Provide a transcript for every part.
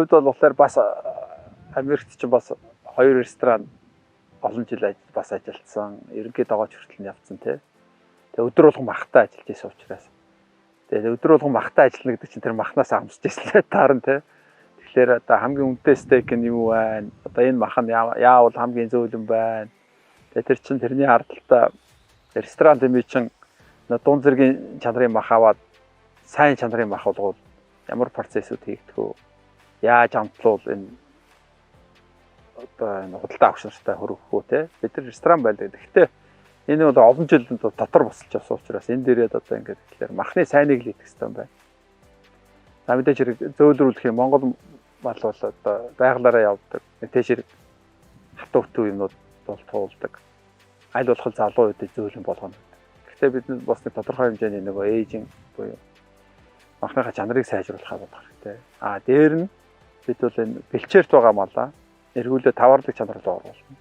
хувьд бол болохоор бас Америкт ч бас 2 ресторан олон жил бас ажилласан. Ерөнхийд дагаач хүртэл нь явцсан тий. Тэгээ өдөр болгон махтай ажиллаж байсан учраас. Тэгээ өдөр болгон махтай ажиллана гэдэг чинь тэр махнаас амсч ирсэн таарна тий. Тэгэхээр одоо хамгийн үнэтэй стейк нь юу вэ? Одоо энэ мах нь яавал хамгийн зөөлөн байна. Тэгээ тэр чинь тэрний ардталтаа ресторан дэмий чинь дунд зэргийн чанарын мах аваад сайн чанарын мах болгоод ямар процессыг хийгдэх вэ? Яаж амтлуул энэ одоо энэ худалдаа авах нартай хөрөх үү те? Бид нар ресторан байлаа. Гэхдээ энэ бол олон жил дотор босч явсан учраас энэ дээрээ одоо ингээд тэгэхээр махны сайныг л идэх хэрэгтэй юм байна. За мэдээж хэрэг зөөлрүүлэх юм Монгол мал бол одоо байгалаараа явдаг. Мэдээж хэрэг хатуу хөтүү юмнууд бол туулдаг. Аль болох залуу үедээ зөөлөн болгоно. Гэхдээ бид бас нэг тодорхой хэмжээний нөгөө эйжинг буюу махныхаа чанарыг сайжруулахаа бодох хэрэгтэй. Дээр нь бид бол энэ бэлчээрт байгаа малаа эргүүлээ таварлаг чанар руу оруулна.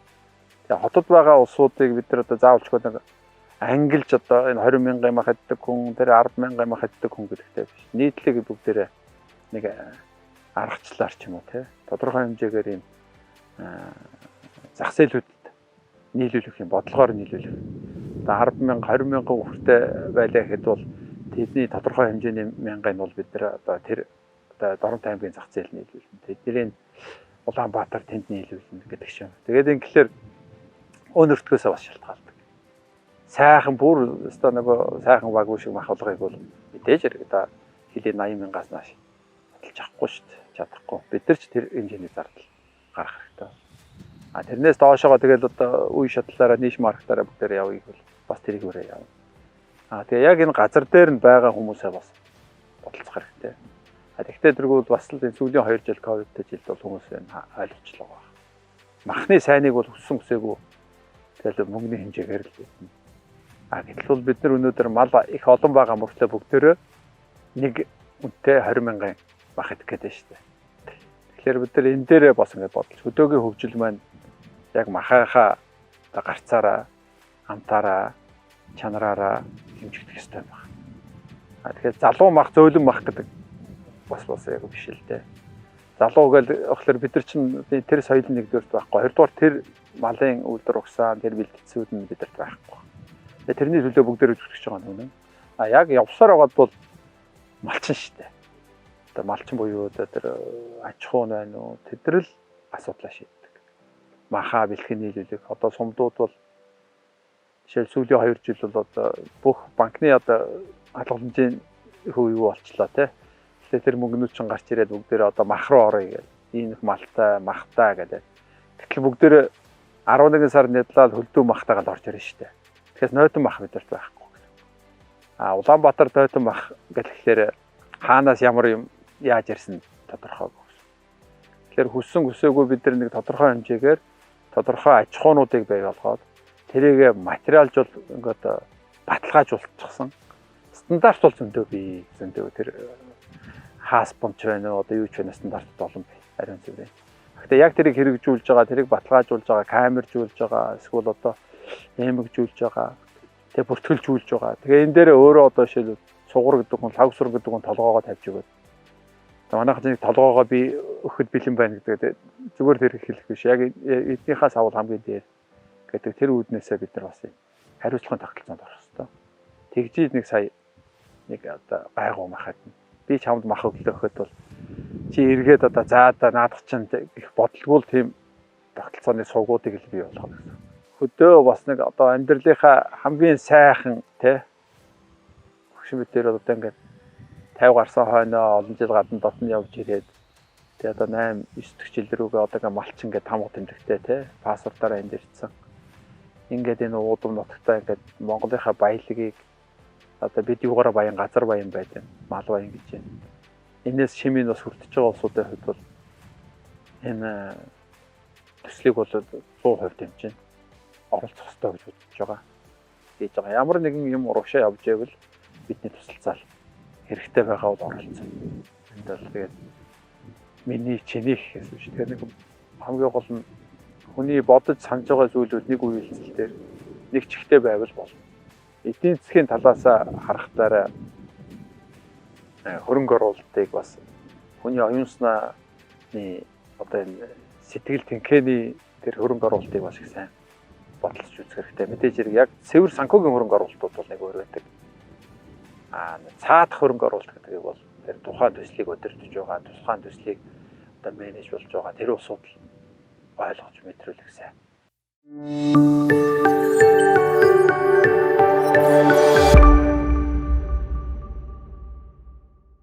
Тэгээ хотод байгаа улсуудыг бид нар одоо заавалчгүй нэг ангилж одоо энэ 20,000 мах иддэг хүн, тэр 10,000 мах иддэг хүн гэдэгтэй биш. Нийтлэг бүгдээрээ нэг аргачлаар ч юм уу те тодорхой хэмжээгээр ийм зах зээлүүдэд нийлүүлэх юм бодлогоор нийлүүлэх. Одоо 10,000 20,000 хүнтэй байлаа гэхэд бол тэдний тодорхой хэмжээний мянган бол бид нар одоо тэр одоо Дорнот аймгийн зах зээл нийлүүлнэ. Тэдний Улаанбаатар тэнд нийлүүлнэ гэдэг шиг. Тэгээд ингээхээр өнөртгөөсөө бас шалтгаалдаг. Сайхан бүр өстой нөгөө сайхан баггүй шиг мах болгоёг бол мэдээж хэрэг одоо хэлийн 80,000-аас нааш хадалж авахгүй шүү дээ. Чадахгүй. Бид нар ч тэр хэмжээний зардал гаргах хэрэгтэй. Тэрнээс доошоо тэгэл одоо үе шатлаараа нийш маркетаараа бүгдээр явъя гэвэл бас тэрийг өөрөө явна. Тэгээ яг энэ газар дээр нь байгаа хүмүүсээ бас бодлоцох хэрэгтэй. Тэгэхдээ тэргүүл бас л энэ сүүлийн 2 жил ковидтэй жилд бол хүмүүс ойлгочлоо байна. Махны сайныг бол хүссэн хүсээгүй тэгэл мөнгөний хэмжээгээр л байна. Гэтэл бол бид нар өнөөдөр мал их олон байгаа мөртлөө бүгдээрээ нэг үнэтэй 20,000 мах идэх гэдэг шүү дээ. Тэгэхээр бид нар энэ дээрээ бас ингээд бодож хөдөөгийн хөгжил маань яг махаахаа гарцаараа, амтаараа, чанараараа хэмжигдэх ёстой байна. Тэгэхээр залуу мах, зөөлөн мах гэдэг бас яг биш л дээ. Залуу гэл болохоор бид нар чинь тэр соёл нэгдүгээр байхгүй. Хоёрдугаар тэр малын үйлдвэр угсаан, тэр бэлтгэцүүд нь бидэрт байхгүй. Тэгээ тэрний төлөө бүгдээр үзүүлж байгаа юм. Яг явсаар байгаад бол малчин шүү дээ. Одоо малчин буюу тэр аж ахуй байна уу? Тэд л асуудлаа шийддэг. Махаа бэлтгэн нийлүүлэх. Одоо сумдууд бол жишээл сүүлийн 2 жил бол одоо бүх банкны одоо хадгаламжийн хөө юу болчлоо те. Тэгэхээр тэр мөнгнүүд чинь гарч ирээд бүгдээрээ одоо мах руу орё гэдэг. Ийм их малтай, махтай гэдэг. Гэтэл бүгдээрээ 11 сар нэдлал хөлдөө махтайгаа л орж ирнэ шүү дээ. Тэгэхээр нойтон мах бидэрт байхгүй. Улаанбаатар нойтон мах гэхлээр хаанаас ямар юм яаж ирсэн тодорхой. Тэгэхээр хүссэн хүсээгүй бид нар нэг тодорхой хэмжээгээр тодорхой аж ахуйнуудыг бий болгоод тэрийг материалжуул ингээд баталгаажуулчихсан. Стандарт бол зөндөө бий. Зөндөө тэр хаас бомч байна уу одоо юу ч байна стандартд олон бай. Ариун зүрэ. Гэхдээ яг тэрийг хэрэгжүүлж байгаа, тэрийг баталгаажуулж байгаа, камержуулж байгаа, эсвэл одоо нэмэгжүүлж байгаа, тэг бүртгэлжүүлж байгаа. Тэгээ энэ дээр өөрөө одоо жишээл сугар гэдэг хүн, лавсур гэдэг хүн толгоогоо тавьж өгöd. Манайх нэг толгоогоо би өгөхөд бэлэн байна гэдэг зүгээр тэр хэлэх биш. Яг эднийхээс авал хамгийн дээр гэдэг тэр үүднээсээ бид нар бас хариуцлагын тогтолцоонд орох хэрэгтэй. Тэгжиж нэг сая нэг одоо гайгүй махад би чамд мах өглөөхөд бол чи эргээд одоо заада наадах чинь их бодлогоо тийм тогтолцооны сувгуудыг л бий болгох гэсэн. Хөдөө бас нэг одоо амьдралынхаа хамгийн сайхан тий хөшин битээр одоо ингээд 50 гарсан хойноо олон жил гадна дотн явж ирээд тэгээ одоо 8 9 дэх жил рүүгээ одоо ингээд малчин ингээд тамга тэмдэгтэй тий пассвортаараа энд ирсэн. Ингээд энэ уудам нутагтаа ингээд Монголынхаа баялагийг одоо бид юугаараа баян газар баян байдаг мал баян гэж байна. Энээс шимийн бас хүртэж байгаа улсуудын хувьд бол энэ төслийг бол 100% дэмжин оролцох хэрэгтэй гэж бодож байгаа. Хийж байгаа. Ямар нэгэн юм урагшаа явж байвал бидний тусалцаал хэрэгтэй байгаа бол оролцсон. Энд бол тэгээд миний чинийх гэсэн шүү. Тэгэхээр нэг хамгийн гол нь хүний бодож санаж байгаа зүйлүүд нэг үйлсэл дээр нэг чихтэй байвал болно. Эдийн засгийн талаас харахтаараа хөрөнгө оруулалтыг бас хүний оюунснаа бидний одоо энэ сэтгэл тэнхээний тэр хөрөнгө оруулалтыг бас их сайн бодлож үзэх хэрэгтэй. Мэдээж хэрэг яг цэвэр санхүүгийн хөрөнгө оруулалтууд бол нэг өөр байдаг. Цаадах хөрөнгө оруулалт гэдэг бол тэр тухайн төслийг удирдах байгаа, тухайн төслийг одоо менеж болж байгаа тэр асуудал ойлгож мэдрүүлэх сайн.